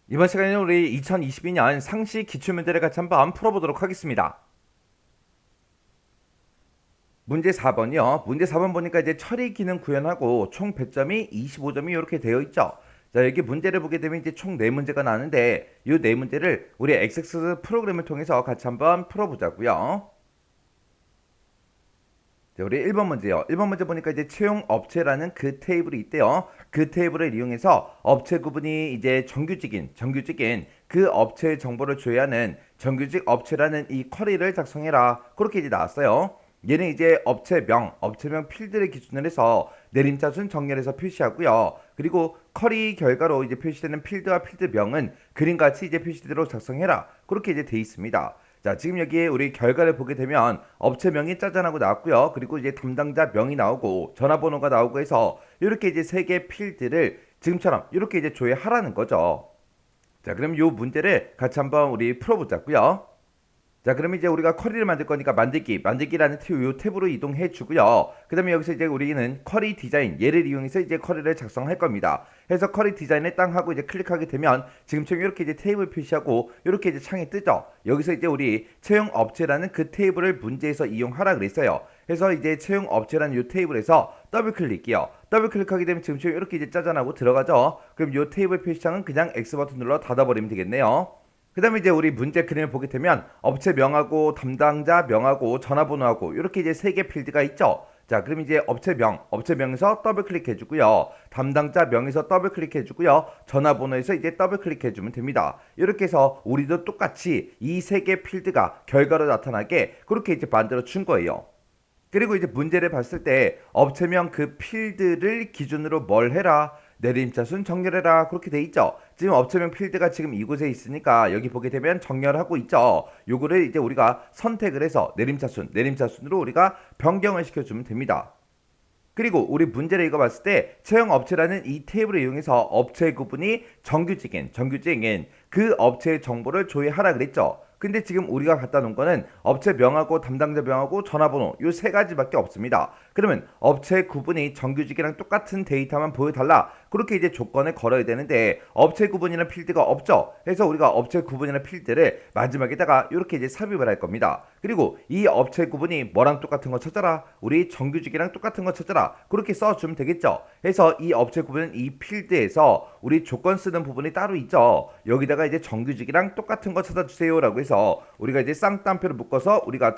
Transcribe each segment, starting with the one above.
이번 시간에는 우리 2022년 상시 기출문제를 같이 한번 풀어보도록 하겠습니다. 문제 4번이요. 문제 4번 보니까 이제 처리 기능 구현하고 총 배점이 25점이 이렇게 되어 있죠. 자, 여기 문제를 보게 되면 이제 총 4문제가 나는데 이 4문제를 우리 XX 프로그램을 통해서 같이 한번 풀어보자고요. 자, 우리 1번 문제요. 1번 문제 보니까 이제 채용 업체라는 그 테이블이 있대요. 그 테이블을 이용해서 업체 구분이 이제 정규직인 그 업체의 정보를 조회하는 정규직 업체라는 이 쿼리를 작성해라. 그렇게 이제 나왔어요. 얘는 이제 업체명 필드를 기준으로 해서 내림차순 정렬해서 표시하고요. 그리고 쿼리 결과로 이제 표시되는 필드와 필드명은 그림같이 이제 표시되도록 작성해라. 그렇게 이제 돼 있습니다. 자, 지금 여기에 우리 결과를 보게 되면 업체명이 짜잔하고 나왔고요. 그리고 이제 담당자 명이 나오고 전화번호가 나오고 해서 이렇게 이제 세 개 필드를 지금처럼 이렇게 이제 조회하라는 거죠. 자, 그럼 이 문제를 같이 한번 우리 풀어보자고요. 자, 그럼 이제 우리가 쿼리를 만들 거니까 만들기라는 요 탭으로 이동해 주고요. 그 다음에 여기서 이제 우리는 쿼리 디자인, 얘를 이용해서 이제 쿼리를 작성할 겁니다. 해서 쿼리 디자인을 땅 하고 이제 클릭하게 되면 지금처럼 이렇게 이제 테이블 표시하고 이렇게 이제 창이 뜨죠. 여기서 이제 우리 채용 업체라는 그 테이블을 문제에서 이용하라 그랬어요. 그래서 이제 채용 업체라는 이 테이블에서 더블 클릭이요. 더블 클릭하게 되면 지금처럼 이렇게 이제 짜잔하고 들어가죠. 그럼 이 테이블 표시창은 그냥 X 버튼 눌러 닫아버리면 되겠네요. 그 다음에 이제 우리 문제 그림을 보게 되면 업체 명하고 담당자 명하고 전화번호하고 이렇게 이제 세 개 필드가 있죠. 자, 그럼 이제 업체명에서 더블 클릭해 주고요. 담당자 명에서 더블 클릭해 주고요. 전화번호에서 이제 더블 클릭해 주면 됩니다. 이렇게 해서 우리도 똑같이 이 세 개 필드가 결과로 나타나게 그렇게 이제 만들어 준 거예요. 그리고 이제 문제를 봤을 때 업체명 그 필드를 기준으로 뭘 해라? 내림차순 정렬해라. 그렇게 돼 있죠. 지금 업체명 필드가 지금 이곳에 있으니까 여기 보게 되면 정렬하고 있죠. 요거를 이제 우리가 선택을 해서 내림차순으로 우리가 변경을 시켜주면 됩니다. 그리고 우리 문제를 읽어봤을 때 채용 업체라는 이 테이블을 이용해서 업체 구분이 정규직인 그 업체의 정보를 조회하라 그랬죠. 근데 지금 우리가 갖다 놓은 거는 업체 명하고 담당자 명하고 전화번호 요 세 가지밖에 없습니다. 그러면 업체 구분이 정규직이랑 똑같은 데이터만 보여달라. 그렇게 이제 조건을 걸어야 되는데 업체 구분이라는 필드가 없죠. 그래서 우리가 업체 구분이라는 필드를 마지막에다가 이렇게 이제 삽입을 할 겁니다. 그리고 이 업체 구분이 뭐랑 똑같은 거 찾아라. 우리 정규직이랑 똑같은 거 찾아라. 그렇게 써주면 되겠죠. 그래서 이 업체 구분은 이 필드에서 우리 조건 쓰는 부분이 따로 있죠. 여기다가 이제 정규직이랑 똑같은 거 찾아주세요라고 해서 우리가 이제 쌍따옴표를 묶어서 우리가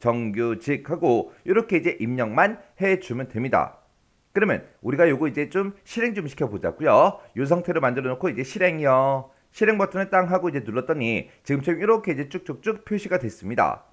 정규직하고 이렇게 이제 입력만 해주면 됩니다. 그러면 우리가 요거 이제 좀 실행 좀 시켜보자고요. 요 상태로 만들어 놓고 이제 실행이요. 실행 버튼을 땅 하고 이제 눌렀더니 지금처럼 이렇게 이제 쭉쭉쭉 표시가 됐습니다.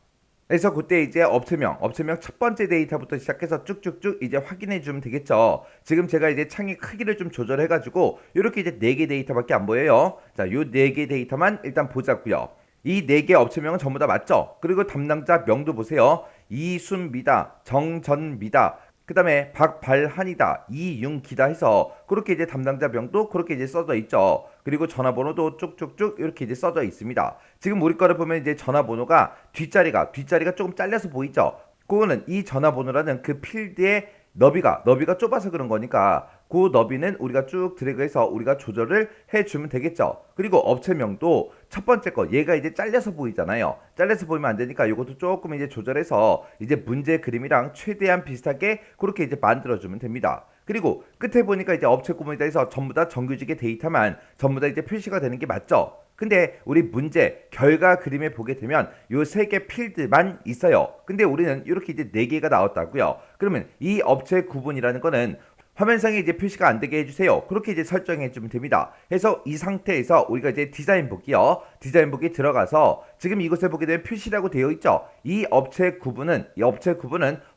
그래서 그때 이제 업체명 첫 번째 데이터부터 시작해서 쭉쭉쭉 이제 확인해 주면 되겠죠. 지금 제가 이제 창의 크기를 좀 조절해 가지고 이렇게 이제 4개 데이터밖에 안 보여요. 자, 요 4개 데이터만 일단 보자고요. 이 4개 업체명은 전부 다 맞죠? 그리고 담당자 명도 보세요. 이순미다, 정전미다, 그 다음에 박발한이다, 이윤기다 해서 그렇게 이제 담당자 명도 그렇게 이제 써져 있죠. 그리고 전화번호도 쭉쭉쭉 이렇게 이제 써져 있습니다. 지금 우리 거를 보면 이제 전화번호가 뒷자리가 조금 잘려서 보이죠. 그거는 이 전화번호라는 그 필드의 너비가 좁아서 그런 거니까 그 너비는 우리가 쭉 드래그해서 우리가 조절을 해주면 되겠죠. 그리고 업체명도 첫 번째 거 얘가 이제 잘려서 보이잖아요. 잘려서 보이면 안 되니까 이것도 조금 이제 조절해서 이제 문제 그림이랑 최대한 비슷하게 그렇게 이제 만들어주면 됩니다. 그리고 끝에 보니까 이제 업체 구분이다 해서 전부 다 정규직의 데이터만 전부 다 이제 표시가 되는 게 맞죠. 근데 우리 문제 결과 그림에 보게 되면 요 세 개 필드만 있어요. 근데 우리는 이렇게 이제 네 개가 나왔다고요. 그러면 이 업체 구분이라는 거는 화면상에 이제 표시가 안 되게 해주세요. 그렇게 이제 설정해 주면 됩니다. 그래서 이 상태에서 우리가 이제 디자인 보기요. 디자인 보기 들어가서 지금 이곳에 보게 되면 표시라고 되어 있죠. 이 업체 구분은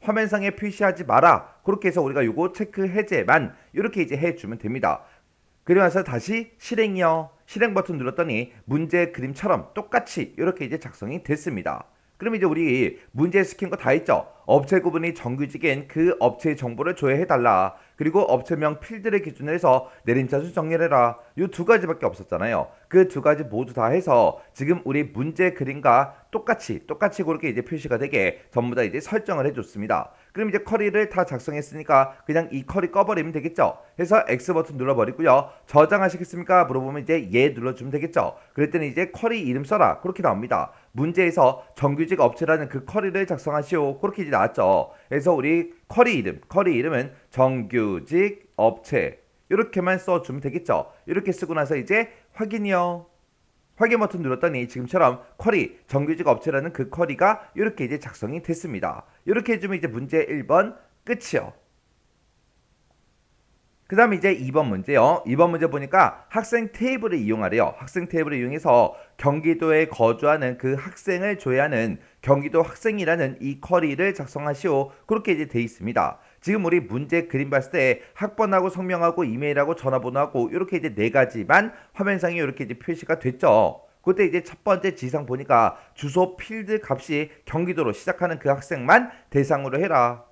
화면상에 표시하지 마라. 그렇게 해서 우리가 요거 체크 해제만 이렇게 이제 해주면 됩니다. 그리고 나서 다시 실행이요. 실행 버튼 눌렀더니 문제 그림처럼 똑같이 이렇게 이제 작성이 됐습니다. 그럼 이제 우리 문제 시킨 거 다 했죠? 업체 구분이 정규직인 그 업체의 정보를 조회해달라. 그리고 업체명 필드를 기준으로 해서 내림차순 정렬해라. 요 두 가지밖에 없었잖아요. 그 두 가지 모두 다 해서 지금 우리 문제 그림과 똑같이 그렇게 이제 표시가 되게 전부 다 이제 설정을 해줬습니다. 그럼 이제 쿼리를 다 작성했으니까 그냥 이 쿼리 꺼버리면 되겠죠. 해서 X 버튼 눌러버리고요. 저장하시겠습니까? 물어보면 이제 예 눌러주면 되겠죠. 그랬더니 이제 쿼리 이름 써라. 그렇게 나옵니다. 문제에서 정규직 업체라는 그 쿼리를 작성하시오. 그렇게 이제 나왔죠. 그래서 우리 쿼리 이름은 정규직 업체 이렇게만 써주면 되겠죠. 이렇게 쓰고 나서 이제 확인이요. 확인 버튼 눌렀더니 지금처럼 쿼리 정규직 업체라는 그 쿼리가 이렇게 이제 작성이 됐습니다. 이렇게 해주면 이제 문제 1번 끝이요. 그 다음에 이제 2번 문제요. 2번 문제 보니까 학생 테이블을 이용하래요. 학생 테이블을 이용해서 경기도에 거주하는 그 학생을 조회하는 경기도 학생이라는 이 쿼리를 작성하시오. 그렇게 이제 돼 있습니다. 지금 우리 문제 그림 봤을 때 학번하고 성명하고 이메일하고 전화번호하고 이렇게 이제 네 가지만 화면상에 이렇게 이제 표시가 됐죠. 그때 이제 첫 번째 지상 보니까 주소 필드 값이 경기도로 시작하는 그 학생만 대상으로 해라.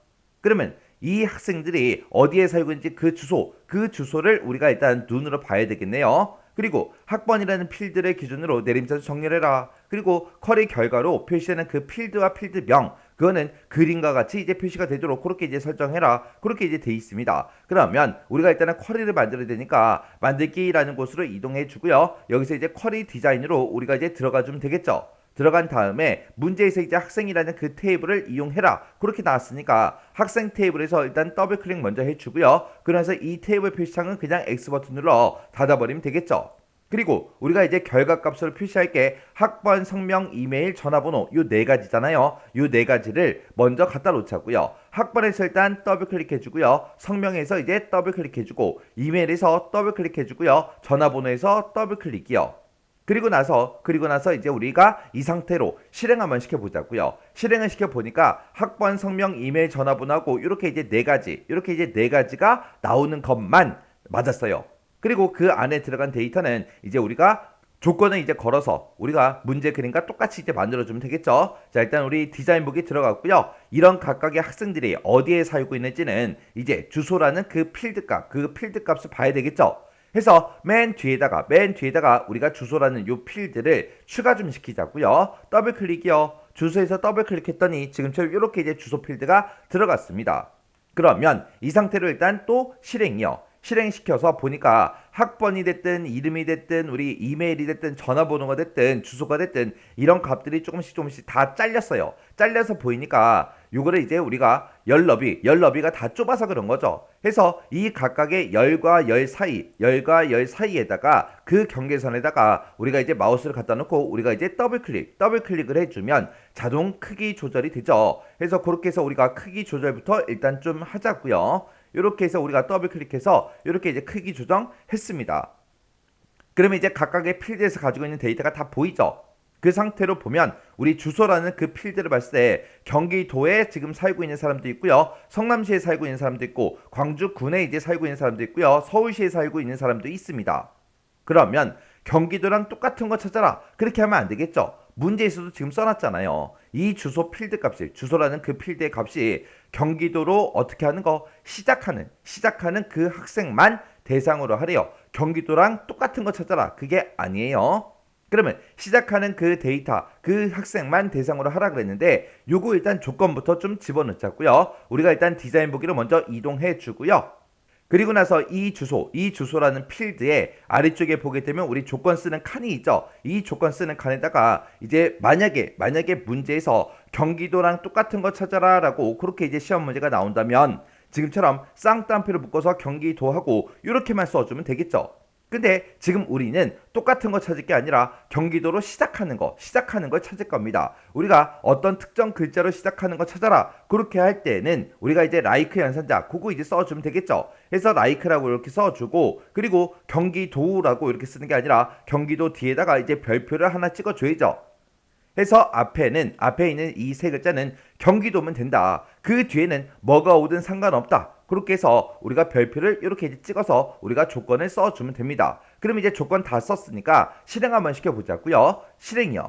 그러면 이 학생들이 어디에 살고 있는지 그 주소를 우리가 일단 눈으로 봐야 되겠네요. 그리고 학번이라는 필드를 기준으로 내림차순 정렬해라. 그리고 쿼리 결과로 표시되는 그 필드와 필드명 그거는 그림과 같이 이제 표시가 되도록 그렇게 이제 설정해라. 그렇게 이제 돼 있습니다. 그러면 우리가 일단은 쿼리를 만들어야 되니까 만들기라는 곳으로 이동해 주고요. 여기서 이제 쿼리 디자인으로 우리가 이제 들어가 주면 되겠죠. 들어간 다음에 문제에서 이제 학생이라는 그 테이블을 이용해라. 그렇게 나왔으니까 학생 테이블에서 일단 더블 클릭 먼저 해주고요. 그래서 이 테이블 표시창은 그냥 X 버튼 눌러 닫아버리면 되겠죠. 그리고 우리가 이제 결과값으로 표시할 게 학번, 성명, 이메일, 전화번호 요 네 가지잖아요. 요 네 가지를 먼저 갖다 놓자고요. 학번에서 일단 더블 클릭해주고요. 성명에서 이제 더블 클릭해주고 이메일에서 더블 클릭해주고요. 전화번호에서 더블 클릭이요. 그리고 나서 이제 우리가 이 상태로 실행 한번 시켜보자고요. 실행을 시켜보니까 학번, 성명, 이메일, 전화번호하고 이렇게 이제 네 가지가 나오는 것만 맞았어요. 그리고 그 안에 들어간 데이터는 이제 우리가 조건을 이제 걸어서 우리가 문제 그림과 똑같이 이제 만들어주면 되겠죠. 자, 일단 우리 디자인북이 들어갔고요. 이런 각각의 학생들이 어디에 살고 있는지는 이제 주소라는 그 필드값을 봐야 되겠죠. 해서 맨 뒤에다가 우리가 주소라는 요 필드를 추가 좀 시키자고요. 더블 클릭이요. 주소에서 더블 클릭했더니 지금처럼 이렇게 이제 주소 필드가 들어갔습니다. 그러면 이 상태로 일단 또 실행이요. 실행시켜서 보니까 학번이 됐든 이름이 됐든 우리 이메일이 됐든 전화번호가 됐든 주소가 됐든 이런 값들이 조금씩 다 잘렸어요. 잘려서 보이니까 요거를 이제 우리가 열너비가 다 좁아서 그런 거죠. 해서 이 각각의 열과 열 사이에다가 그 경계선에다가 우리가 이제 마우스를 갖다 놓고 우리가 이제 더블 클릭을 해주면 자동 크기 조절이 되죠. 해서 그렇게 해서 우리가 크기 조절부터 일단 좀 하자고요. 이렇게 해서 우리가 더블 클릭해서 이렇게 이제 크기 조정했습니다. 그러면 이제 각각의 필드에서 가지고 있는 데이터가 다 보이죠. 그 상태로 보면 우리 주소라는 그 필드를 봤을 때 경기도에 지금 살고 있는 사람도 있고요. 성남시에 살고 있는 사람도 있고 광주군에 이제 살고 있는 사람도 있고요. 서울시에 살고 있는 사람도 있습니다. 그러면 경기도랑 똑같은 거 찾아라. 그렇게 하면 안 되겠죠. 문제에서도 지금 써놨잖아요. 이 주소 필드 값이 주소라는 그 필드의 값이 경기도로 어떻게 하는 거 시작하는 그 학생만 대상으로 하래요. 경기도랑 똑같은 거 찾아라. 그게 아니에요. 그러면 시작하는 그 데이터 그 학생만 대상으로 하라 그랬는데 요거 일단 조건부터 좀 집어넣자고요. 우리가 일단 디자인 보기로 먼저 이동해 주고요. 그리고 나서 이 주소라는 필드에 아래쪽에 보게 되면 우리 조건 쓰는 칸이 있죠. 이 조건 쓰는 칸에다가 이제 만약에 문제에서 경기도랑 똑같은 거 찾아라 라고 그렇게 이제 시험 문제가 나온다면 지금처럼 쌍따옴표를 묶어서 경기도하고 이렇게만 써주면 되겠죠. 근데 지금 우리는 똑같은 거 찾을 게 아니라 경기도로 시작하는 걸 찾을 겁니다. 우리가 어떤 특정 글자로 시작하는 거 찾아라. 그렇게 할 때는 우리가 이제 라이크 연산자 그거 이제 써주면 되겠죠. 해서 라이크라고 이렇게 써주고 그리고 경기도라고 이렇게 쓰는 게 아니라 경기도 뒤에다가 이제 별표를 하나 찍어줘야죠. 해서 앞에 있는 이 세 글자는 경기도면 된다. 그 뒤에는 뭐가 오든 상관없다. 그렇게 해서 우리가 별표를 이렇게 이제 찍어서 우리가 조건을 써주면 됩니다. 그럼 이제 조건 다 썼으니까 실행 한번 시켜보자고요. 실행이요.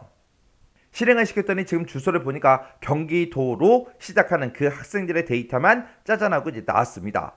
실행을 시켰더니 지금 주소를 보니까 경기도로 시작하는 그 학생들의 데이터만 짜잔하고 이제 나왔습니다.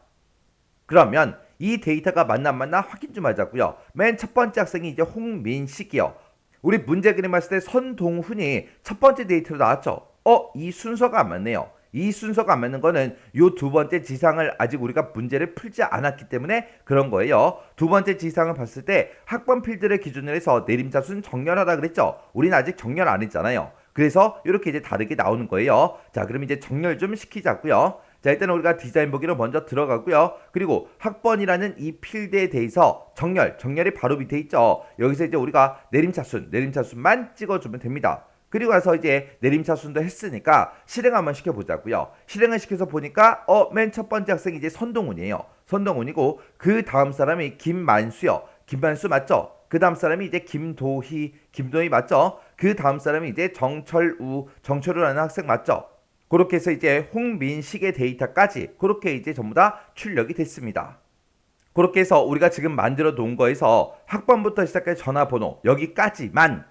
그러면 이 데이터가 맞나 안 맞나 확인 좀 하자고요. 맨 첫 번째 학생이 이제 홍민식이요. 우리 문제 그림 봤을 때 선동훈이 첫 번째 데이터로 나왔죠. 이 순서가 안 맞네요. 이 순서가 안 맞는 거는 요 두 번째 지상을 아직 우리가 문제를 풀지 않았기 때문에 그런 거예요. 두 번째 지상을 봤을 때 학번 필드를 기준으로 해서 내림차순 정렬하라 그랬죠. 우리는 아직 정렬 안 했잖아요. 그래서 이렇게 이제 다르게 나오는 거예요. 자, 그럼 이제 정렬 좀 시키자고요. 자, 일단 우리가 디자인 보기로 먼저 들어가고요. 그리고 학번이라는 이 필드에 대해서 정렬이 바로 밑에 있죠. 여기서 이제 우리가 내림차순만 찍어주면 됩니다. 그리고 나서 이제 내림차순도 했으니까 실행 한번 시켜보자고요. 실행을 시켜서 보니까 맨 첫 번째 학생이 이제 선동훈이에요. 선동훈이고 그 다음 사람이 김만수요. 김만수 맞죠? 그 다음 사람이 이제 김도희 맞죠? 그 다음 사람이 이제 정철우라는 학생 맞죠? 그렇게 해서 이제 홍민식의 데이터까지 그렇게 이제 전부 다 출력이 됐습니다. 그렇게 해서 우리가 지금 만들어 놓은 거에서 학번부터 시작해서 전화번호 여기까지만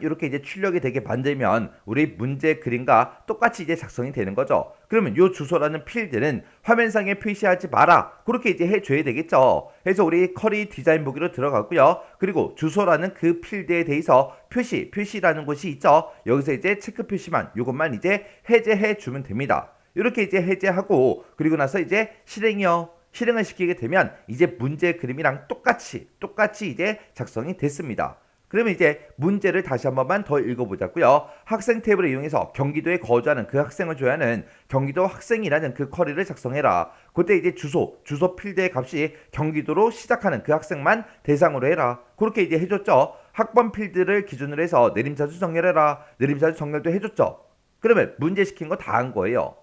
이렇게 이제 출력이 되게 만들면 우리 문제 그림과 똑같이 이제 작성이 되는 거죠. 그러면 요 주소라는 필드는 화면상에 표시하지 마라. 그렇게 이제 해줘야 되겠죠. 그래서 우리 커리 디자인 보기로 들어가고요. 그리고 주소라는 그 필드에 대해서 표시라는 곳이 있죠. 여기서 이제 체크 표시만 요것만 이제 해제해 주면 됩니다. 이렇게 이제 해제하고 그리고 나서 이제 실행을 시키게 되면 이제 문제 그림이랑 똑같이 이제 작성이 됐습니다. 그러면 이제 문제를 다시 한 번만 더 읽어보자고요. 학생 탭을 이용해서 경기도에 거주하는 그 학생을 조회하는 경기도 학생이라는 그 쿼리를 작성해라. 그때 이제 주소 필드의 값이 경기도로 시작하는 그 학생만 대상으로 해라. 그렇게 이제 해줬죠. 학번 필드를 기준으로 해서 내림차수 정렬해라. 내림차수 정렬도 해줬죠. 그러면 문제 시킨 거 다 한 거예요.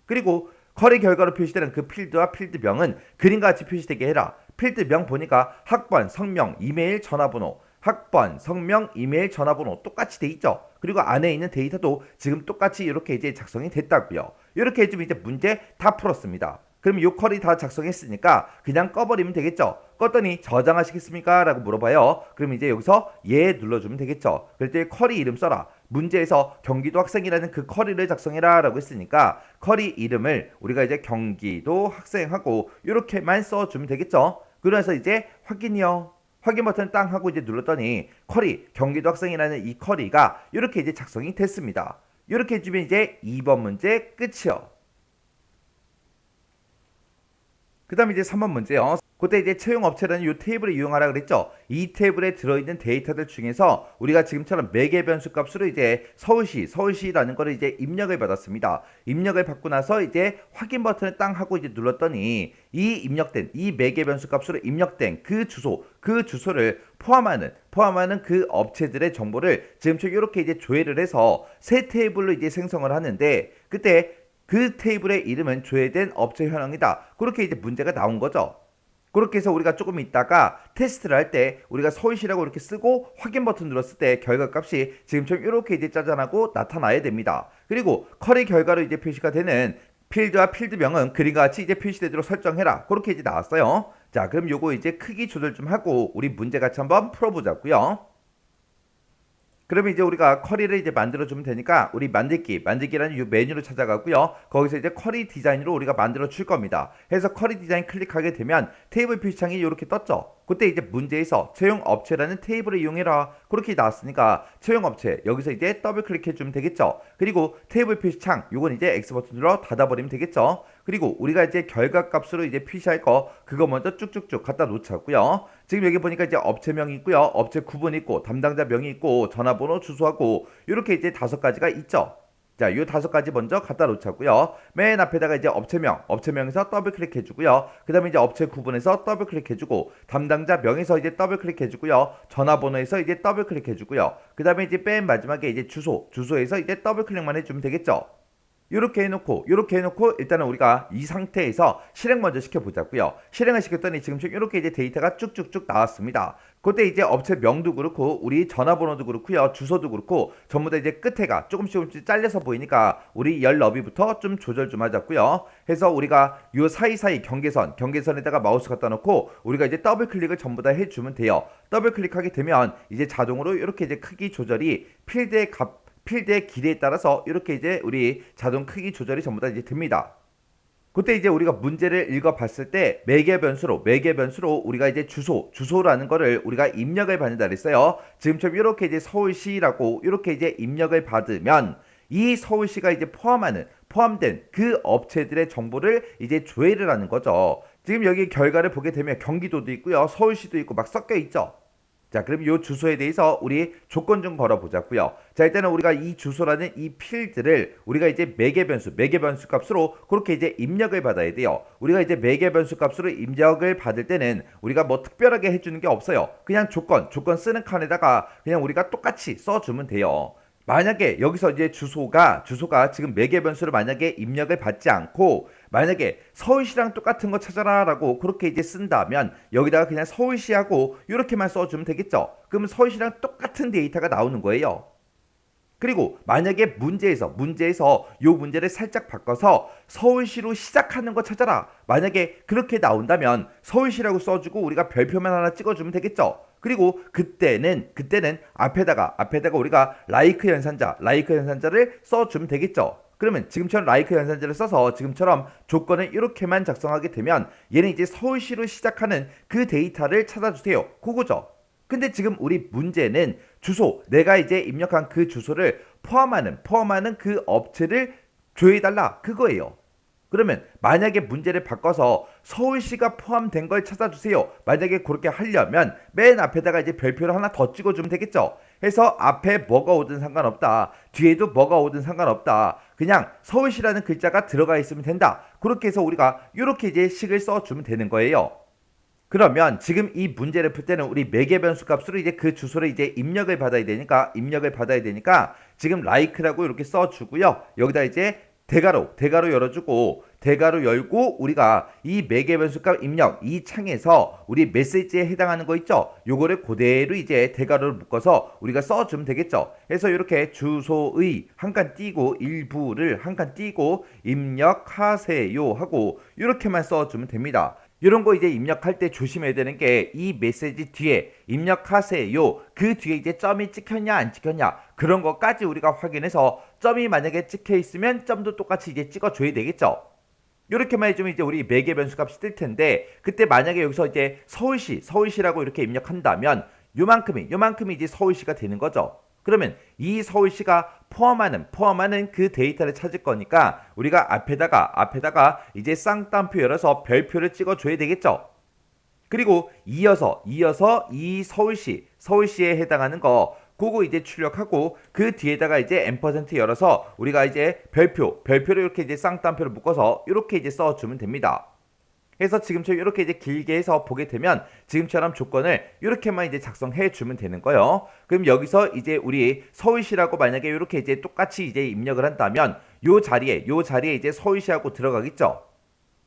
그리고 쿼리 결과로 표시되는 그 필드와 필드명은 그림과 같이 표시되게 해라. 필드명 보니까 학번, 성명, 이메일, 전화번호 학번, 성명, 이메일, 전화번호 똑같이 돼 있죠. 그리고 안에 있는 데이터도 지금 똑같이 이렇게 이제 작성이 됐다고요. 이렇게 해주면 이제 문제 다 풀었습니다. 그럼 요 쿼리 다 작성했으니까 그냥 꺼버리면 되겠죠. 껐더니 저장하시겠습니까? 라고 물어봐요. 그럼 이제 여기서 예 눌러주면 되겠죠. 그럴 때 쿼리 이름 써라. 문제에서 경기도 학생이라는 그 쿼리를 작성해라 라고 했으니까 쿼리 이름을 우리가 이제 경기도 학생하고 이렇게만 써주면 되겠죠. 그래서 이제 확인 버튼 땅 하고 이제 눌렀더니 쿼리 경기도 학생이라는 이 쿼리가 이렇게 이제 작성이 됐습니다. 이렇게 해주면 이제 2번 문제 끝이요. 그 다음에 이제 3번 문제요. 그때 이제 채용업체라는 이 테이블을 이용하라 그랬죠. 이 테이블에 들어있는 데이터들 중에서 우리가 지금처럼 매개 변수 값으로 이제 서울시라는 거를 이제 입력을 받았습니다. 입력을 받고 나서 이제 확인 버튼을 땅 하고 이제 눌렀더니 이 매개 변수 값으로 입력된 그 주소를 포함하는 그 업체들의 정보를 지금처럼 이렇게 이제 조회를 해서 새 테이블로 이제 생성을 하는데 그때 그 테이블의 이름은 조회된 업체 현황이다. 그렇게 이제 문제가 나온 거죠. 그렇게 해서 우리가 조금 있다가 테스트를 할 때 우리가 서울시라고 이렇게 쓰고 확인 버튼 눌렀을 때 결과값이 지금처럼 이렇게 이제 짜잔하고 나타나야 됩니다. 그리고 쿼리 결과로 이제 표시가 되는 필드와 필드명은 그림과 같이 이제 표시되도록 설정해라. 그렇게 이제 나왔어요. 자, 그럼 요거 이제 크기 조절 좀 하고 우리 문제 같이 한번 풀어보자고요. 그러면 이제 우리가 쿼리를 이제 만들어주면 되니까 우리 만들기라는 이 메뉴를 찾아가고요. 거기서 이제 쿼리 디자인으로 우리가 만들어 줄 겁니다. 해서 쿼리 디자인 클릭하게 되면 테이블 표시창이 이렇게 떴죠. 그때 이제 문제에서 채용업체라는 테이블을 이용해라. 그렇게 나왔으니까 채용업체 여기서 이제 더블 클릭해 주면 되겠죠. 그리고 테이블 표시창 요건 이제 X 버튼 눌러 닫아버리면 되겠죠. 그리고 우리가 이제 결과값으로 이제 표시할 거 그거 먼저 쭉쭉쭉 갖다 놓자고요. 지금 여기 보니까 이제 업체명이 있고요. 업체 구분이 있고 담당자 명이 있고 전화번호 주소하고 이렇게 이제 5가지가 있죠. 자, 요 5가지 먼저 갖다 놓자고요. 맨 앞에다가 이제 업체명에서 더블 클릭해주고요. 그 다음에 이제 업체 구분에서 더블 클릭해주고, 담당자 명에서 이제 더블 클릭해주고요. 전화번호에서 이제 더블 클릭해주고요. 그 다음에 이제 맨 마지막에 이제 주소에서 이제 더블 클릭만 해주면 되겠죠. 이렇게 해놓고 일단은 우리가 이 상태에서 실행 먼저 시켜보자고요. 실행을 시켰더니 지금 이렇게 이제 데이터가 쭉쭉쭉 나왔습니다. 그때 이제 업체 명도 그렇고 우리 전화번호도 그렇고요, 주소도 그렇고 전부 다 이제 끝에가 조금씩 잘려서 보이니까 우리 열 너비부터 좀 조절 좀 하자고요. 해서 우리가 요 사이사이 경계선에다가 마우스 갖다 놓고 우리가 이제 더블 클릭을 전부 다 해주면 돼요. 더블 클릭하게 되면 이제 자동으로 이렇게 이제 크기 조절이 필드의 길이에 따라서 이렇게 이제 우리 자동 크기 조절이 전부 다 이제 됩니다. 그때 이제 우리가 문제를 읽어봤을 때 매개 변수로 우리가 이제 주소라는 거를 우리가 입력을 받는다 그랬어요. 지금처럼 이렇게 이제 서울시라고 이렇게 이제 입력을 받으면 이 서울시가 이제 포함된 그 업체들의 정보를 이제 조회를 하는 거죠. 지금 여기 결과를 보게 되면 경기도도 있고요, 서울시도 있고 막 섞여 있죠. 자, 그럼 이 주소에 대해서 우리 조건 좀 걸어보자고요. 자, 일단은 우리가 이 주소라는 이 필드를 우리가 이제 매개 변수 값으로 그렇게 이제 입력을 받아야 돼요. 우리가 이제 매개 변수 값으로 입력을 받을 때는 우리가 뭐 특별하게 해주는 게 없어요. 그냥 조건 쓰는 칸에다가 그냥 우리가 똑같이 써주면 돼요. 만약에 여기서 이제 주소가 지금 매개 변수를 만약에 입력을 받지 않고 만약에 서울시랑 똑같은 거 찾아라 라고 그렇게 이제 쓴다면 여기다가 그냥 서울시하고 이렇게만 써주면 되겠죠. 그러면 서울시랑 똑같은 데이터가 나오는 거예요. 그리고 만약에 문제에서 요 문제를 살짝 바꿔서 서울시로 시작하는 거 찾아라, 만약에 그렇게 나온다면 서울시라고 써주고 우리가 별표만 하나 찍어주면 되겠죠. 그리고 그때는 앞에다가 우리가 라이크 연산자를 써주면 되겠죠. 그러면 지금처럼 라이크 연산자를 써서 지금처럼 조건을 이렇게만 작성하게 되면 얘는 이제 서울시로 시작하는 그 데이터를 찾아주세요, 그거죠. 근데 지금 우리 문제는 내가 이제 입력한 그 주소를 포함하는 그 업체를 조회해달라, 그거예요. 그러면 만약에 문제를 바꿔서 서울시가 포함된 걸 찾아주세요, 만약에 그렇게 하려면 맨 앞에다가 이제 별표를 하나 더 찍어주면 되겠죠. 해서 앞에 뭐가 오든 상관없다, 뒤에도 뭐가 오든 상관없다, 그냥 서울시라는 글자가 들어가 있으면 된다. 그렇게 해서 우리가 이렇게 이제 식을 써주면 되는 거예요. 그러면 지금 이 문제를 풀 때는 우리 매개 변수 값으로 이제 그 주소를 이제 입력을 받아야 되니까 지금 like라고 이렇게 써주고요. 여기다 이제 대괄호 열어주고 대괄호 열고 우리가 이 매개 변수 값 입력 이 창에서 우리 메시지에 해당하는 거 있죠? 요거를 그대로 이제 대괄호를 묶어서 우리가 써주면 되겠죠. 그래서 이렇게 주소의 한 칸 띄고 일부를 한 칸 띄고 입력하세요 하고 이렇게만 써주면 됩니다. 이런 거 이제 입력할 때 조심해야 되는 게 이 메시지 뒤에 입력하세요 그 뒤에 이제 점이 찍혔냐 안 찍혔냐 그런 것까지 우리가 확인해서 점이 만약에 찍혀 있으면 점도 똑같이 이제 찍어줘야 되겠죠. 이렇게만 해주면 이제 우리 매개 변수 값이 뜰 텐데, 그때 만약에 여기서 이제 서울시라고 이렇게 입력한다면 요만큼이 이제 서울시가 되는 거죠. 그러면 이 서울시가 포함하는 그 데이터를 찾을 거니까 우리가 앞에다가 이제 쌍따옴표 열어서 별표를 찍어줘야 되겠죠. 그리고 이어서 이 서울시에 해당하는 거 그거 이제 출력하고 그 뒤에다가 이제 앰퍼센트 열어서 우리가 이제 별표를 이렇게 이제 쌍따옴표를 묶어서 이렇게 이제 써주면 됩니다. 그래서 지금처럼 이렇게 이제 길게 해서 보게 되면 지금처럼 조건을 이렇게만 이제 작성해 주면 되는 거예요. 그럼 여기서 이제 우리 서울시라고 만약에 이렇게 이제 똑같이 이제 입력을 한다면 요 자리에 이제 서울시하고 들어가겠죠.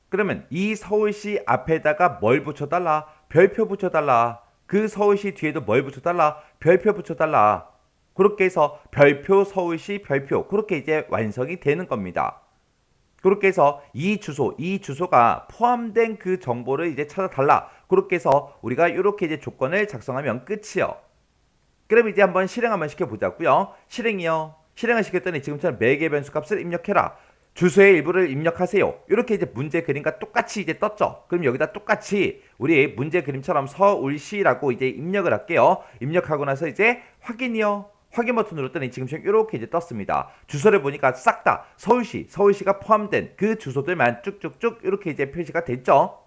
그러면 이 서울시 앞에다가 뭘 붙여달라? 별표 붙여달라. 그 서울시 뒤에도 뭘 붙여달라? 별표 붙여달라. 그렇게 해서 별표 서울시 별표 그렇게 이제 완성이 되는 겁니다. 그렇게 해서 이 주소가 포함된 그 정보를 이제 찾아달라. 그렇게 해서 우리가 이렇게 이제 조건을 작성하면 끝이요. 그럼 이제 한번 실행 한번 시켜보자고요. 실행을 시켰더니 지금처럼 매개 변수 값을 입력해라. 주소의 일부를 입력하세요. 이렇게 이제 문제 그림과 똑같이 이제 떴죠. 그럼 여기다 똑같이 우리 문제 그림처럼 서울시라고 이제 입력을 할게요. 입력하고 나서 이제 확인 버튼 눌렀더니 지금처럼 이렇게 이제 떴습니다. 주소를 보니까 싹 다 서울시가 포함된 그 주소들만 쭉쭉쭉 이렇게 이제 표시가 됐죠.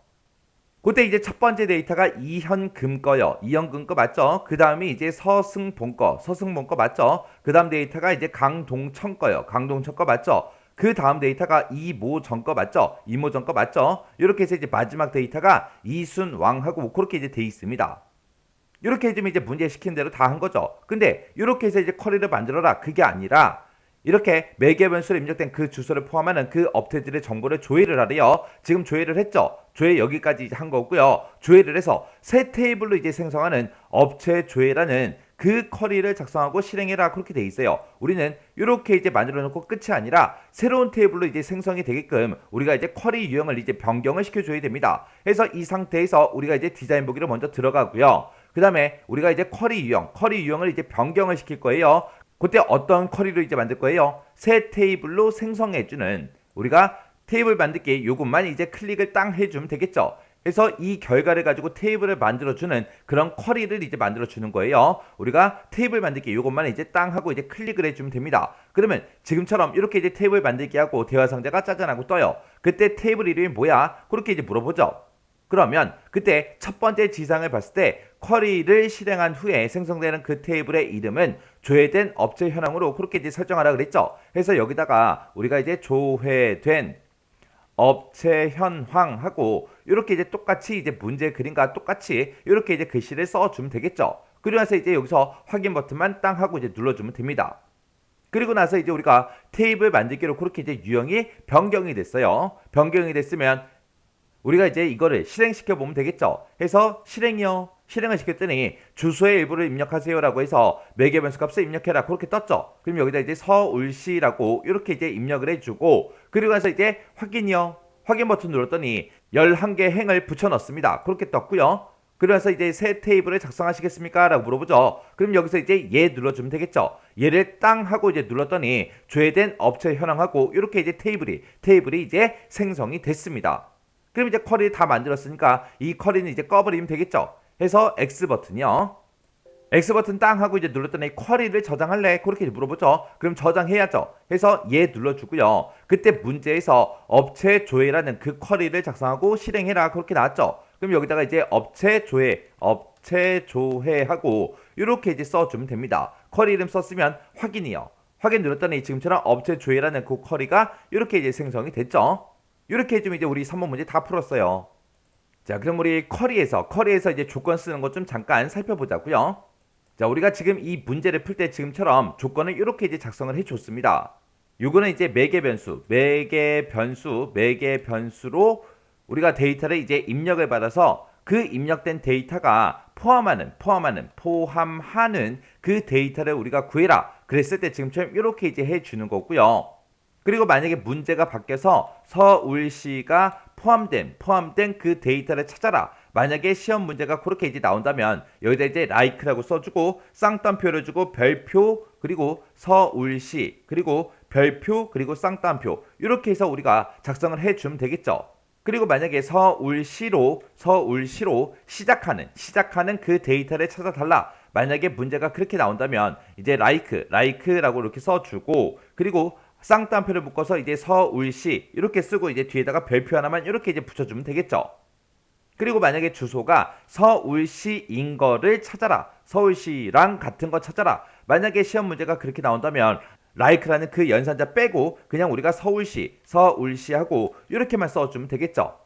그때 이제 첫 번째 데이터가 이현금 거요. 이현금 거 맞죠? 그 다음에 이제 서승본 거 맞죠? 그 다음 데이터가 이제 강동천 거요. 강동천 거 맞죠? 그 다음 데이터가 이모정 거 맞죠? 이모정 거 맞죠? 이렇게 해서 이제 마지막 데이터가 이순왕하고 뭐 그렇게 이제 돼 있습니다. 이렇게 해주면 이제 문제 시킨 대로 다 한 거죠. 근데 이렇게 해서 이제 쿼리를 만들어라 그게 아니라 이렇게 매개 변수로 입력된 그 주소를 포함하는 그 업체들의 정보를 조회를 하래요. 지금 조회를 했죠. 조회 여기까지 한 거고요. 조회를 해서 새 테이블로 이제 생성하는 업체 조회라는 그 쿼리를 작성하고 실행해라 그렇게 돼 있어요. 우리는 이렇게 이제 만들어 놓고 끝이 아니라 새로운 테이블로 이제 생성이 되게끔 우리가 이제 쿼리 유형을 이제 변경을 시켜줘야 됩니다. 그래서 이 상태에서 우리가 이제 디자인 보기로 먼저 들어가고요. 그 다음에 우리가 이제 쿼리 유형을 이제 변경을 시킬 거예요. 그때 어떤 쿼리로 이제 만들 거예요? 새 테이블로 생성해주는 우리가 테이블 만들기 이것만 이제 클릭을 땅 해주면 되겠죠. 그래서 이 결과를 가지고 테이블을 만들어주는 그런 쿼리를 이제 만들어주는 거예요. 우리가 테이블 만들기 이것만 이제 땅 하고 이제 클릭을 해주면 됩니다. 그러면 지금처럼 이렇게 이제 테이블 만들기 하고 대화 상자가 짜잔하고 떠요. 그때 테이블 이름이 뭐야? 그렇게 이제 물어보죠. 그러면 그때 첫 번째 지상을 봤을 때 쿼리를 실행한 후에 생성되는 그 테이블의 이름은 조회된 업체 현황으로 그렇게 이제 설정하라 그랬죠. 그래서 여기다가 우리가 이제 조회된 업체 현황하고 이렇게 이제 똑같이 이제 문제 그림과 똑같이 이렇게 이제 글씨를 써주면 되겠죠. 그리고 나서 이제 여기서 확인 버튼만 땅 하고 이제 눌러주면 됩니다. 그리고 나서 이제 우리가 테이블 만들기로 그렇게 이제 유형이 변경이 됐어요. 변경이 됐으면 우리가 이제 이거를 실행시켜 보면 되겠죠. 해서 실행을 시켰더니 주소의 일부를 입력하세요라고 해서 매개 변수 값을 입력해라 그렇게 떴죠. 그럼 여기다 이제 서울시라고 이렇게 이제 입력을 해주고 그리고 나서 이제 확인 버튼 눌렀더니 11개 행을 붙여 넣습니다. 그렇게 떴고요. 그래서 이제 새 테이블을 작성하시겠습니까? 라고 물어보죠. 그럼 여기서 이제 얘 눌러주면 되겠죠. 얘를 땅 하고 이제 눌렀더니 조회된 업체 현황하고 이렇게 이제 테이블이 이제 생성이 됐습니다. 그럼 이제 쿼리 다 만들었으니까 이 쿼리는 이제 꺼버리면 되겠죠. 해서 X 버튼이요. X 버튼 땅 하고 이제 눌렀더니 쿼리를 저장할래? 그렇게 물어보죠. 그럼 저장해야죠. 해서 얘 눌러주고요. 그때 문제에서 업체 조회라는 그 쿼리를 작성하고 실행해라 그렇게 나왔죠. 그럼 여기다가 이제 업체 조회하고 이렇게 이제 써주면 됩니다. 쿼리 이름 썼으면 확인이요. 확인 눌렀더니 지금처럼 업체 조회라는 그 쿼리가 이렇게 이제 생성이 됐죠. 이렇게 해주면 이제 우리 3번 문제 다 풀었어요. 자, 그럼 우리 쿼리에서 이제 조건 쓰는 것 좀 잠깐 살펴보자고요. 자, 우리가 지금 이 문제를 풀 때 지금처럼 조건을 이렇게 이제 작성을 해줬습니다. 요거는 이제 매개 변수로 우리가 데이터를 이제 입력을 받아서 그 입력된 데이터가 포함하는 그 데이터를 우리가 구해라. 그랬을 때 지금처럼 이렇게 이제 해주는 거고요. 그리고 만약에 문제가 바뀌어서 서울시가 포함된 그 데이터를 찾아라. 만약에 시험 문제가 그렇게 이제 나온다면 여기다 이제 like라고 써주고 쌍따옴표를 주고 별표 그리고 서울시 그리고 별표 그리고 쌍따옴표 이렇게 해서 우리가 작성을 해주면 되겠죠. 그리고 만약에 서울시로 시작하는 그 데이터를 찾아달라. 만약에 문제가 그렇게 나온다면 이제 like라고 이렇게 써주고 그리고 쌍따옴표를 묶어서 이제 서울시 이렇게 쓰고 이제 뒤에다가 별표 하나만 이렇게 이제 붙여주면 되겠죠. 그리고 만약에 주소가 서울시인 거를 찾아라. 서울시랑 같은 거 찾아라. 만약에 시험 문제가 그렇게 나온다면 like라는 그 연산자 빼고 그냥 우리가 서울시하고 이렇게만 써주면 되겠죠.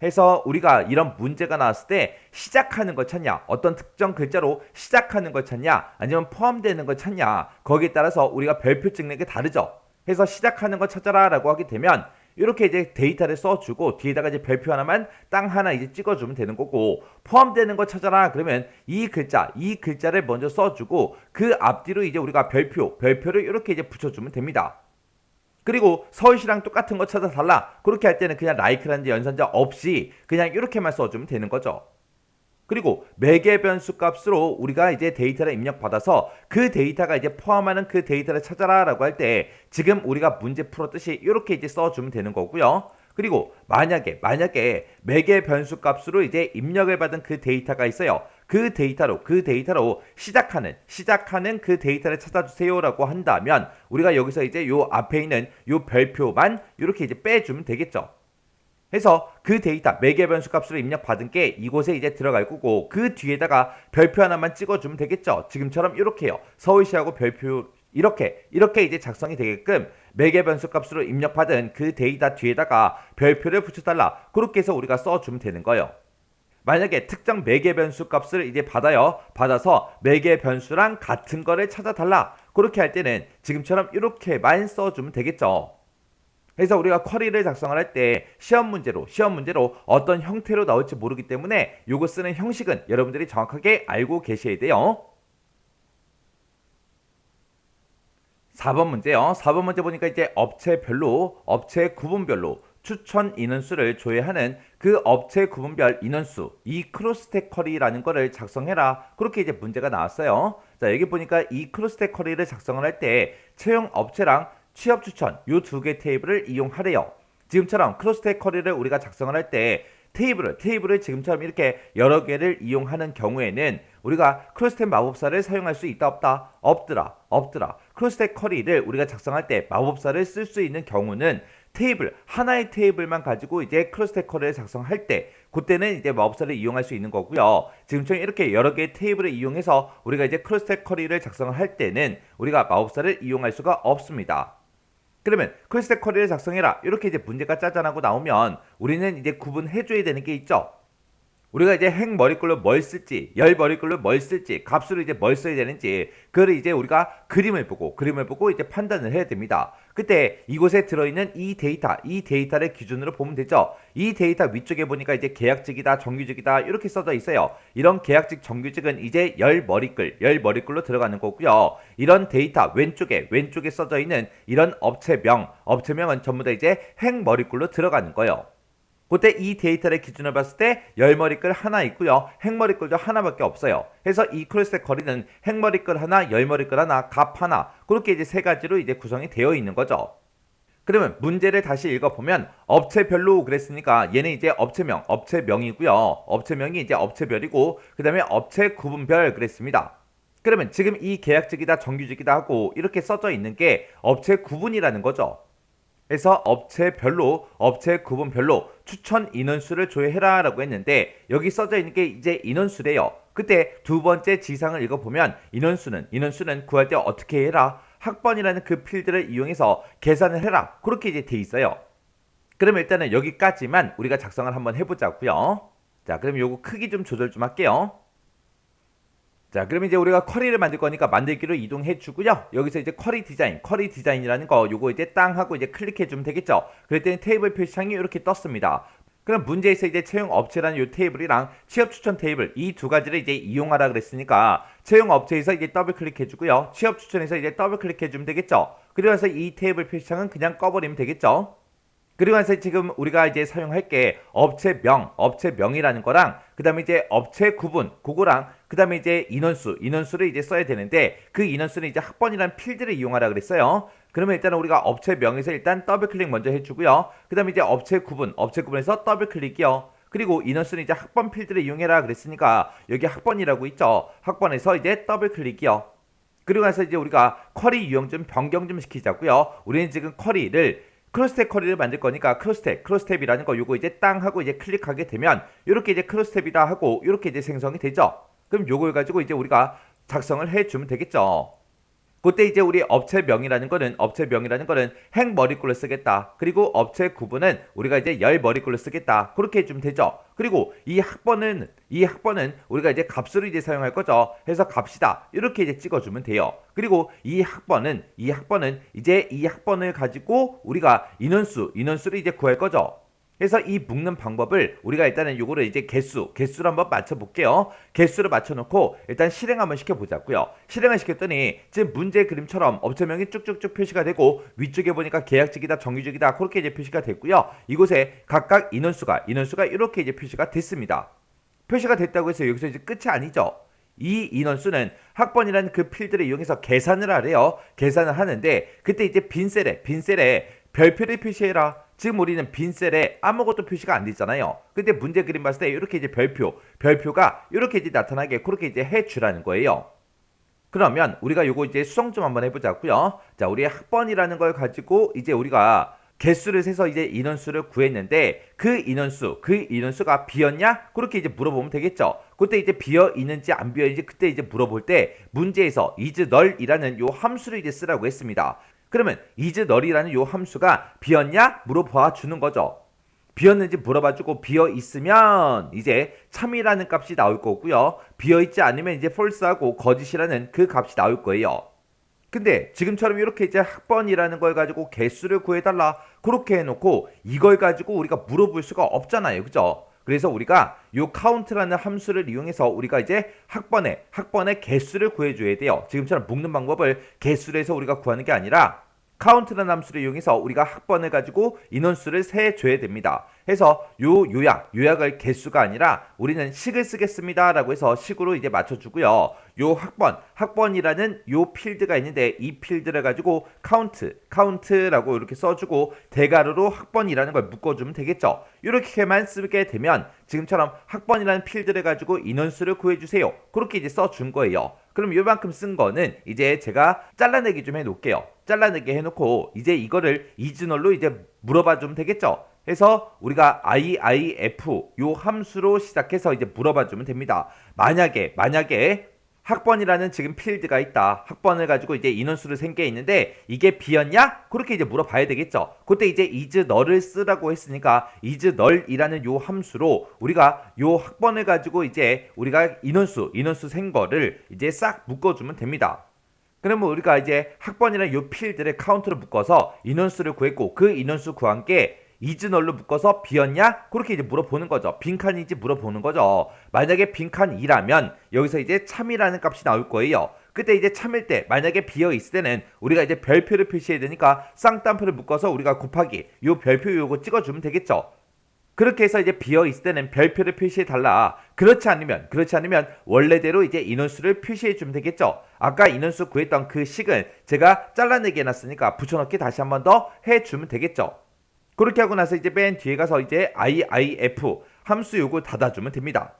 해서 우리가 이런 문제가 나왔을 때 시작하는 걸 찾냐, 어떤 특정 글자로 시작하는 걸 찾냐, 아니면 포함되는 걸 찾냐, 거기에 따라서 우리가 별표 찍는 게 다르죠. 해서 시작하는 걸 찾아라 라고 하게 되면 이렇게 이제 데이터를 써주고 뒤에다가 이제 별표 하나만 땅 하나 이제 찍어주면 되는 거고, 포함되는 걸 찾아라 그러면 이 글자를 먼저 써주고 그 앞뒤로 이제 우리가 별표를 이렇게 이제 붙여주면 됩니다. 그리고 서울시랑 똑같은 거 찾아달라. 그렇게 할 때는 그냥 like라는 연산자 없이 그냥 이렇게만 써주면 되는 거죠. 그리고 매개 변수 값으로 우리가 이제 데이터를 입력받아서 그 데이터가 이제 포함하는 그 데이터를 찾아라 라고 할 때 지금 우리가 문제 풀었듯이 이렇게 이제 써주면 되는 거고요. 그리고 만약에 매개 변수 값으로 이제 입력을 받은 그 데이터가 있어요. 그 데이터로 시작하는 그 데이터를 찾아주세요라고 한다면 우리가 여기서 이제 요 앞에 있는 요 별표만 이렇게 이제 빼주면 되겠죠. 해서 그 데이터 매개 변수 값으로 입력받은 게 이곳에 이제 들어갈 거고 그 뒤에다가 별표 하나만 찍어주면 되겠죠. 지금처럼 이렇게요. 서울시하고 별표 이렇게 이제 작성이 되게끔 매개 변수 값으로 입력받은 그 데이터 뒤에다가 별표를 붙여달라. 그렇게 해서 우리가 써주면 되는 거예요. 만약에 특정 매개 변수 값을 이제 받아서 매개 변수랑 같은 거를 찾아달라. 그렇게 할 때는 지금처럼 이렇게만 써주면 되겠죠. 그래서 우리가 쿼리를 작성을 할 때 시험 문제로 어떤 형태로 나올지 모르기 때문에 요거 쓰는 형식은 여러분들이 정확하게 알고 계셔야 돼요. 4번 문제요. 4번 문제 보니까 이제 업체별로, 업체 구분별로 추천 인원수를 조회하는 그 업체 구분별 인원수, 이 크로스텍 쿼리라는 거를 작성해라. 그렇게 이제 문제가 나왔어요. 자, 여기 보니까 이 크로스텍 쿼리를 작성을 할 때 채용 업체랑 취업 추천 요 두 개 테이블을 이용하래요. 지금처럼 크로스텍 쿼리를 우리가 작성을 할 때 테이블을 지금처럼 이렇게 여러 개를 이용하는 경우에는 우리가 크로스텍 마법사를 사용할 수 있다 없다? 없더라. 크로스텍 쿼리를 우리가 작성할 때 마법사를 쓸 수 있는 경우는 하나의 테이블만 가지고 이제 크로스텍 쿼리를 작성할 때 그때는 이제 마법사를 이용할 수 있는 거고요. 지금처럼 이렇게 여러 개의 테이블을 이용해서 우리가 이제 크로스텍 쿼리를 작성을 할 때는 우리가 마법사를 이용할 수가 없습니다. 그러면 크로스텍 쿼리를 작성해라. 이렇게 이제 문제가 짜잔하고 나오면 우리는 이제 구분해줘야 되는 게 있죠. 우리가 이제 행 머리글로 뭘 쓸지, 열 머리글로 뭘 쓸지, 값으로 이제 뭘 써야 되는지, 그걸 이제 우리가 그림을 보고 이제 판단을 해야 됩니다. 그때 이곳에 들어있는 이 데이터를 기준으로 보면 되죠. 이 데이터 위쪽에 보니까 이제 계약직이다, 정규직이다, 이렇게 써져 있어요. 이런 계약직, 정규직은 이제 열 머리글로 들어가는 거고요. 이런 데이터 왼쪽에 써져 있는 이런 업체명은 전부 다 이제 행 머리글로 들어가는 거예요. 그때 이 데이터를 기준으로 봤을 때 열머리글 하나 있고요. 행머리글도 하나밖에 없어요. 그래서 이 크로스텍 쿼리는 행머리글 하나, 열머리글 하나, 값 하나 그렇게 이제 세 가지로 이제 구성이 되어 있는 거죠. 그러면 문제를 다시 읽어보면 업체별로 그랬으니까 얘는 이제 업체명이고요. 업체명이 이제 업체별이고 그 다음에 업체 구분별 그랬습니다. 그러면 지금 이 계약직이다, 정규직이다 하고 이렇게 써져 있는 게 업체 구분이라는 거죠. 그래서 업체 구분별로 추천 인원수를 조회해라 라고 했는데 여기 써져 있는 게 이제 인원수래요. 그때 두 번째 지상을 읽어보면 인원수는 구할 때 어떻게 해라? 학번이라는 그 필드를 이용해서 계산을 해라. 그렇게 이제 돼 있어요. 그러면 일단은 여기까지만 우리가 작성을 한번 해보자고요. 자, 그럼 요거 크기 좀 조절 좀 할게요. 자, 그럼 이제 우리가 쿼리를 만들 거니까 만들기로 이동해 주고요. 여기서 이제 쿼리 디자인이라는 거 요거 이제 땅 하고 이제 클릭해 주면 되겠죠. 그랬더니 테이블 표시창이 이렇게 떴습니다. 그럼 문제에서 이제 채용 업체라는 요 테이블이랑 취업 추천 테이블 이 두 가지를 이제 이용하라 그랬으니까 채용 업체에서 이제 더블 클릭해 주고요. 취업 추천에서 이제 더블 클릭해 주면 되겠죠. 그래서 이 테이블 표시창은 그냥 꺼버리면 되겠죠. 그리고 나서 지금 우리가 이제 사용할 게 업체명이라는 거랑 그 다음에 이제 업체 구분 그거랑 그 다음에 이제 인원수를 이제 써야 되는데 그 인원수는 이제 학번이라는 필드를 이용하라 그랬어요. 그러면 일단 우리가 업체명에서 일단 더블 클릭 먼저 해주고요. 그 다음에 이제 업체 구분에서 더블 클릭이요. 그리고 인원수는 이제 학번 필드를 이용해라 그랬으니까 여기 학번이라고 있죠. 학번에서 이제 더블 클릭이요. 그리고 나서 이제 우리가 쿼리 유형 좀 변경 좀 시키자고요. 우리는 지금 크로스텍 쿼리를 만들 거니까 크로스텝이라는 거 요거 이제 땅 하고 이제 클릭하게 되면 이렇게 이제 크로스텝이다 하고 이렇게 이제 생성이 되죠. 그럼 요걸 가지고 이제 우리가 작성을 해 주면 되겠죠. 그때 이제 우리 업체명이라는 거는 행 머리글로 쓰겠다. 그리고 업체 구분은 우리가 이제 열 머리글로 쓰겠다. 그렇게 해주면 되죠. 그리고 이 학번은 우리가 이제 값으로 이제 사용할 거죠. 해서 값이다. 이렇게 이제 찍어주면 돼요. 그리고 이 학번은 이제 이 학번을 가지고 우리가 인원수를 이제 구할 거죠. 그래서 이 묶는 방법을 우리가 일단은 요거를 이제 개수를 한번 맞춰볼게요. 개수를 맞춰놓고 일단 실행 한번 시켜보자고요. 실행을 시켰더니 지금 문제 그림처럼 업체명이 쭉쭉쭉 표시가 되고 위쪽에 보니까 계약직이다, 정규직이다 그렇게 이제 표시가 됐고요. 이곳에 각각 인원수가 이렇게 이제 표시가 됐습니다. 표시가 됐다고 해서 여기서 이제 끝이 아니죠. 이 인원수는 학번이라는 그 필드를 이용해서 계산을 하래요. 계산을 하는데 그때 이제 빈셀에 별표를 표시해라. 지금 우리는 빈셀에 아무것도 표시가 안 되잖아요. 근데 문제 그림 봤을 때 이렇게 이제 별표가 이렇게 이제 나타나게 그렇게 이제 해주라는 거예요. 그러면 우리가 요거 이제 수정 좀 한번 해보자고요. 자, 우리 학번이라는 걸 가지고 이제 우리가 개수를 세서 이제 인원수를 구했는데 그 인원수가 비었냐? 그렇게 이제 물어보면 되겠죠. 그때 이제 비어 있는지 안 비어 있는지 그때 이제 물어볼 때 문제에서 isNull이라는 요 함수를 이제 쓰라고 했습니다. 그러면 isNull이라는 요 함수가 비었냐? 물어봐 주는 거죠. 비었는지 물어봐주고 비어 있으면 이제 참이라는 값이 나올 거고요. 비어 있지 않으면 이제 false하고 거짓이라는 그 값이 나올 거예요. 근데 지금처럼 이렇게 이제 학번이라는 걸 가지고 개수를 구해달라 그렇게 해놓고 이걸 가지고 우리가 물어볼 수가 없잖아요. 그죠? 그래서 우리가 요 count라는 함수를 이용해서 우리가 이제 학번의 개수를 구해줘야 돼요. 지금처럼 묶는 방법을 개수로 해서 우리가 구하는 게 아니라 count라는 함수를 이용해서 우리가 학번을 가지고 인원수를 세줘야 됩니다. 해서 요약을 개수가 아니라 우리는 식을 쓰겠습니다 라고 해서 식으로 이제 맞춰주고요. 요 학번이라는 요 필드가 있는데 이 필드를 가지고 count라고 이렇게 써주고 대괄호로 학번이라는 걸 묶어주면 되겠죠. 이렇게만 쓰게 되면 지금처럼 학번이라는 필드를 가지고 인원수를 구해주세요. 그렇게 이제 써준 거예요. 그럼 요만큼 쓴 거는 이제 제가 잘라내기 좀 해놓을게요. 잘라내기 해놓고 이제 이거를 이즈널로 이제 물어봐 주면 되겠죠. 해서 우리가 IIF 요 함수로 시작해서 이제 물어봐 주면 됩니다. 만약에 학번이라는 지금 필드가 있다. 학번을 가지고 이제 인원수를 센 게 있는데 이게 B였냐? 그렇게 이제 물어봐야 되겠죠. 그때 이제 is null을 쓰라고 했으니까 is null이라는 요 함수로 우리가 요 학번을 가지고 이제 우리가 인원수 센 거를 이제 싹 묶어주면 됩니다. 그러면 우리가 이제 학번이라는 요 필드를 카운트로 묶어서 인원수를 구했고 그 인원수 구한 게 이즈널로 묶어서 비었냐? 그렇게 이제 물어보는 거죠. 빈칸인지 물어보는 거죠. 만약에 빈칸 2라면 여기서 이제 참이라는 값이 나올 거예요. 그때 이제 참일 때 만약에 비어 있을 때는 우리가 이제 별표를 표시해야 되니까 쌍따옴표를 묶어서 우리가 곱하기 요 별표 요거 찍어주면 되겠죠. 그렇게 해서 이제 비어 있을 때는 별표를 표시해 달라. 그렇지 않으면 원래대로 이제 인원수를 표시해 주면 되겠죠. 아까 인원수 구했던 그 식은 제가 잘라내기 해놨으니까 붙여넣기 다시 한 번 더 해주면 되겠죠. 그렇게 하고 나서 이제 맨 뒤에 가서 이제 IIF 함수 요거 닫아주면 됩니다.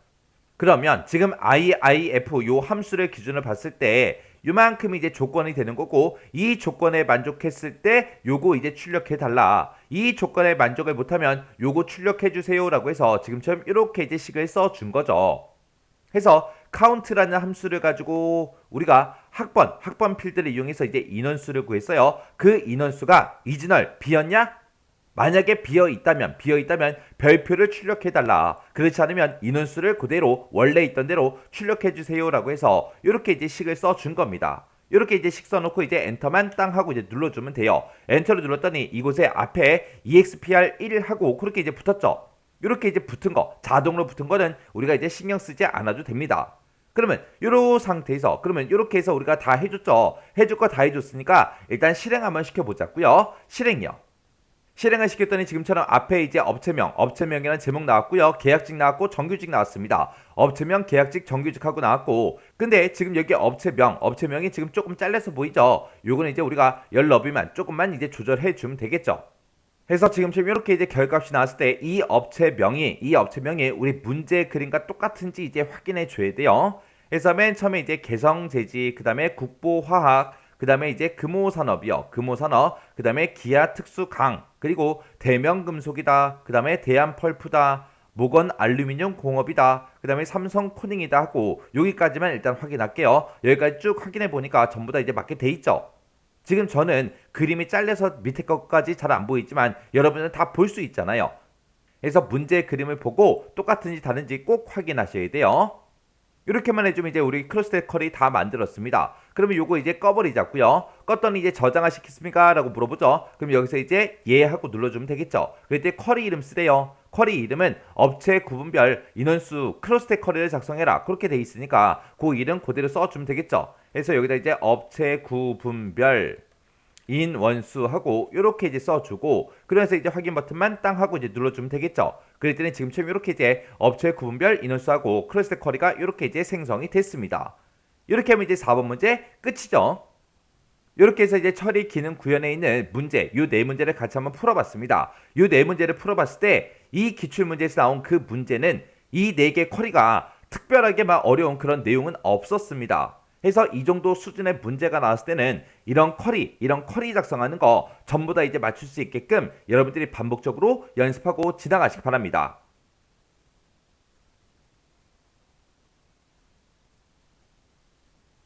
그러면 지금 IIF 요 함수를 기준으로 봤을 때 요만큼 이제 조건이 되는 거고 이 조건에 만족했을 때 요거 이제 출력해 달라. 이 조건에 만족을 못하면 요거 출력해 주세요 라고 해서 지금처럼 이렇게 이제 식을 써준 거죠. 해서 count라는 함수를 가지고 우리가 학번 필드를 이용해서 이제 인원수를 구했어요. 그 인원수가 이즈널 비었냐? 만약에 비어 있다면 별표를 출력해 달라. 그렇지 않으면 인원수를 그대로 원래 있던 대로 출력해 주세요 라고 해서 이렇게 이제 식을 써준 겁니다. 이렇게 이제 식 써놓고 이제 엔터만 땅 하고 이제 눌러주면 돼요. 엔터를 눌렀더니 이곳에 앞에 EXPR1 하고 그렇게 이제 붙었죠. 이렇게 이제 붙은 거, 자동으로 붙은 거는 우리가 이제 신경 쓰지 않아도 됩니다. 그러면 이런 상태에서 이렇게 해서 우리가 다 해줬죠. 해줄 거 다 해줬으니까 일단 실행 한번 시켜보자고요. 실행을 시켰더니 지금처럼 앞에 이제 업체명이라는 제목 나왔고요. 계약직 나왔고 정규직 나왔습니다. 업체명, 계약직, 정규직 하고 나왔고 근데 지금 여기 업체명이 지금 조금 잘려서 보이죠? 요거는 이제 우리가 열 너비만 조금만 이제 조절해 주면 되겠죠. 해서 지금처럼 이렇게 이제 결값이 나왔을 때 이 업체명이 우리 문제 그림과 똑같은지 이제 확인해 줘야 돼요. 해서 맨 처음에 이제 개성재지, 그 다음에 국보화학, 그 다음에 이제 금호산업, 그 다음에 기아특수강, 그리고 대명금속이다, 그 다음에 대한펄프다, 모건알루미늄 공업이다, 그 다음에 삼성코닝이다 하고 여기까지만 일단 확인할게요. 여기까지 쭉 확인해 보니까 전부 다 이제 맞게 돼 있죠. 지금 저는 그림이 잘려서 밑에 것까지 잘 안 보이지만 여러분은 다 볼 수 있잖아요. 그래서 문제 그림을 보고 똑같은지 다른지 꼭 확인하셔야 돼요. 이렇게만 해주면 이제 우리 크로스테컬이 다 만들었습니다. 그러면 요거 이제 꺼버리자고요. 껐더니 이제 저장화 시켰습니까? 라고 물어보죠. 그럼 여기서 이제 예 하고 눌러주면 되겠죠. 그때 쿼리 이름 쓰래요. 쿼리 이름은 업체 구분별 인원수 크로스테컬을 작성해라. 그렇게 돼 있으니까 그 이름 그대로 써주면 되겠죠. 그래서 여기다 이제 업체 구분별 인원수하고 이렇게 이제 써주고 그래서 이제 확인 버튼만 땅 하고 이제 눌러주면 되겠죠. 그랬더니 지금처럼 이렇게 이제 업체 구분별 인원수하고 크로스 쿼리가 이렇게 이제 생성이 됐습니다. 이렇게 하면 이제 4번 문제 끝이죠. 이렇게 해서 이제 처리 기능 구현에 있는 문제, 요 네 문제를 같이 한번 풀어봤습니다. 요 네 문제를 풀어봤을 때 이 기출문제에서 나온 그 문제는 이 네 개 쿼리가 특별하게 막 어려운 그런 내용은 없었습니다. 해서 이 정도 수준의 문제가 나왔을 때는 이런 쿼리 작성하는 거 전부 다 이제 맞출 수 있게끔 여러분들이 반복적으로 연습하고 지나가시기 바랍니다.